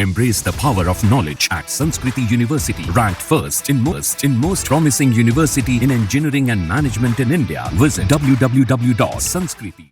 Embrace the power of knowledge at Sanskriti University, ranked first in most promising university in engineering and management in India. Visit www.sanskriti.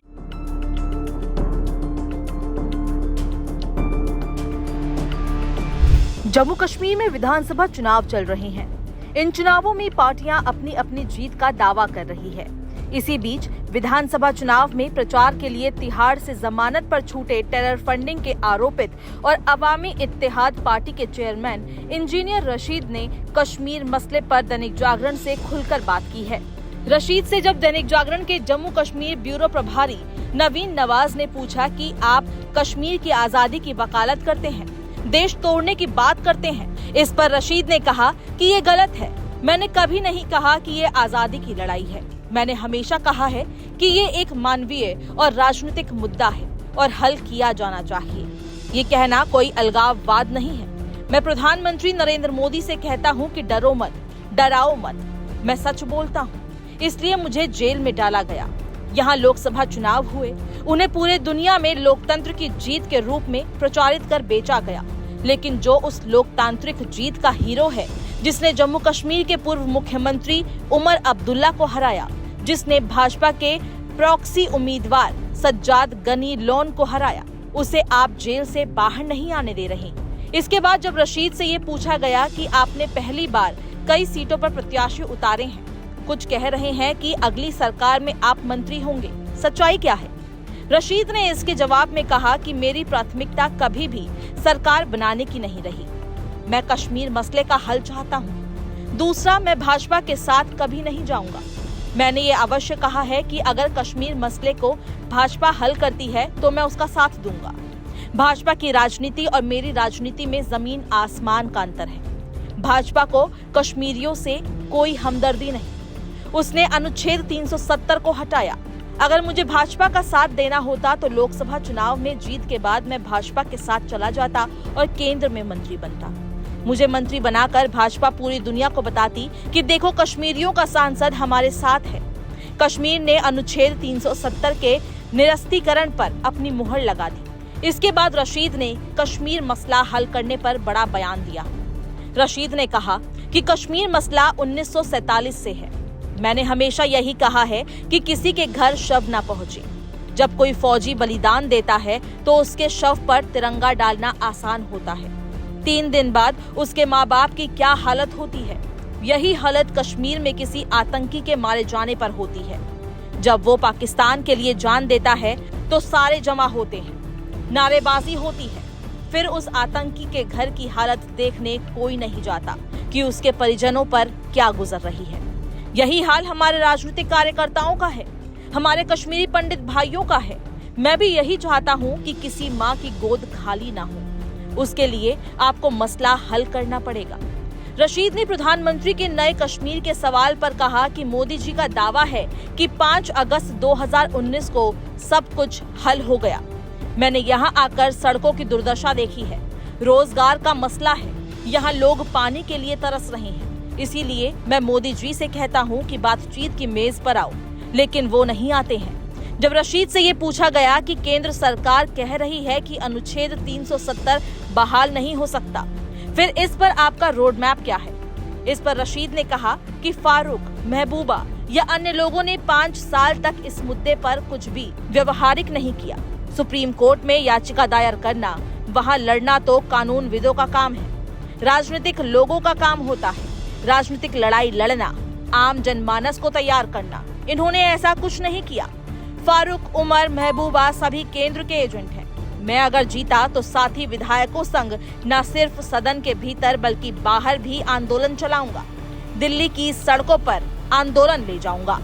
Jammu Kashmir में विधानसभा चुनाव चल रहे हैं। इन चुनावों में पार्टियां अपनी अपनी जीत का दावा कर रही है। इसी बीच विधानसभा चुनाव में प्रचार के लिए तिहाड़ से जमानत पर छूटे टेरर फंडिंग के आरोपित और अवामी इत्तेहाद पार्टी के चेयरमैन इंजीनियर रशीद ने कश्मीर मसले पर दैनिक जागरण से खुलकर बात की है। रशीद से जब दैनिक जागरण के जम्मू कश्मीर ब्यूरो प्रभारी नवीन नवाज ने पूछा कि आप कश्मीर की आजादी की वकालत करते हैं, देश तोड़ने की बात करते हैं, इस पर रशीद ने कहा कि ये गलत है। मैंने कभी नहीं कहा कि ये आजादी की लड़ाई है। मैंने हमेशा कहा है कि ये एक मानवीय और राजनीतिक मुद्दा है और हल किया जाना चाहिए। ये कहना कोई अलगाववाद नहीं है। मैं प्रधानमंत्री नरेंद्र मोदी से कहता हूँ कि डरो मत, डराओ मत। मैं सच बोलता हूँ, इसलिए मुझे जेल में डाला गया। यहाँ लोकसभा चुनाव हुए, उन्हें पूरे दुनिया में लोकतंत्र की जीत के रूप में प्रचारित कर बेचा गया। लेकिन जो उस लोकतांत्रिक जीत का हीरो है, जिसने जम्मू कश्मीर के पूर्व मुख्यमंत्री उमर अब्दुल्ला को हराया, जिसने भाजपा के प्रॉक्सी उम्मीदवार सज्जाद गनी लोन को हराया, उसे आप जेल से बाहर नहीं आने दे रहे। इसके बाद जब रशीद से ये पूछा गया कि आपने पहली बार कई सीटों पर प्रत्याशी उतारे हैं, कुछ कह रहे हैं कि अगली सरकार में आप मंत्री होंगे, सच्चाई क्या है? रशीद ने इसके जवाब में कहा कि मेरी प्राथमिकता कभी भी सरकार बनाने की नहीं रही। मैं कश्मीर मसले का हल चाहता हूँ। दूसरा, मैं भाजपा के साथ कभी नहीं जाऊंगा। मैंने ये अवश्य कहा है कि अगर कश्मीर मसले को भाजपा हल करती है तो मैं उसका साथ दूंगा। भाजपा की राजनीति और मेरी राजनीति में जमीन आसमान का अंतर है। भाजपा को कश्मीरियों से कोई हमदर्दी नहीं। उसने अनुच्छेद 370 को हटाया। अगर मुझे भाजपा का साथ देना होता तो लोकसभा चुनाव में जीत के बाद मैं भाजपा के साथ चला जाता और केंद्र में मंत्री बनता। मुझे मंत्री बनाकर भाजपा पूरी दुनिया को बताती कि देखो, कश्मीरियों का सांसद हमारे साथ है। कश्मीर ने अनुच्छेद 370 के निरस्तीकरण पर अपनी मुहर लगा दी। इसके बाद रशीद ने कश्मीर मसला हल करने पर बड़ा बयान दिया। रशीद ने कहा कि कश्मीर मसला 1947 से है। मैंने हमेशा यही कहा है कि किसी के घर शव न पहुंचे। जब कोई फौजी बलिदान देता है तो उसके शव पर तिरंगा डालना आसान होता है। 3 दिन बाद उसके माँ बाप की क्या हालत होती है, यही हालत कश्मीर में किसी आतंकी के मारे जाने पर होती है। जब वो पाकिस्तान के लिए जान देता है तो सारे जमा होते हैं, नारेबाजी होती है। फिर उस आतंकी के घर की हालत देखने कोई नहीं जाता कि उसके परिजनों पर क्या गुजर रही है। यही हाल हमारे राजनीतिक कार्यकर्ताओं का है, हमारे कश्मीरी पंडित भाइयों का है। मैं भी यही चाहता हूँ कि किसी माँ की गोद खाली ना हो। उसके लिए आपको मसला हल करना पड़ेगा। रशीद ने प्रधानमंत्री के नए कश्मीर के सवाल पर कहा कि मोदी जी का दावा है कि 5 अगस्त 2019 को सब कुछ हल हो गया। मैंने यहाँ आकर सड़कों की दुर्दशा देखी है, रोजगार का मसला है, यहाँ लोग पानी के लिए तरस रहे हैं। इसीलिए मैं मोदी जी से कहता हूँ कि बातचीत की मेज पर आओ, लेकिन वो नहीं आते हैं। जब रशीद से ये पूछा गया कि केंद्र सरकार कह रही है कि अनुच्छेद 370 बहाल नहीं हो सकता, फिर इस पर आपका रोड मैप क्या है? इस पर रशीद ने कहा कि फारूक, महबूबा या अन्य लोगों ने 5 साल तक इस मुद्दे पर कुछ भी व्यवहारिक नहीं किया। सुप्रीम कोर्ट में याचिका दायर करना, वहाँ लड़ना तो कानूनविदों का काम है, राजनीतिक लोगों का काम होता है। राजनीतिक लड़ाई लड़ना, आम जनमानस को तैयार करना, इन्होंने ऐसा कुछ नहीं किया। फारूक, उमर, महबूबा सभी केंद्र के एजेंट हैं। मैं अगर जीता तो साथी विधायकों संग न सिर्फ सदन के भीतर बल्कि बाहर भी आंदोलन चलाऊंगा। दिल्ली की सड़कों पर आंदोलन ले जाऊंगा।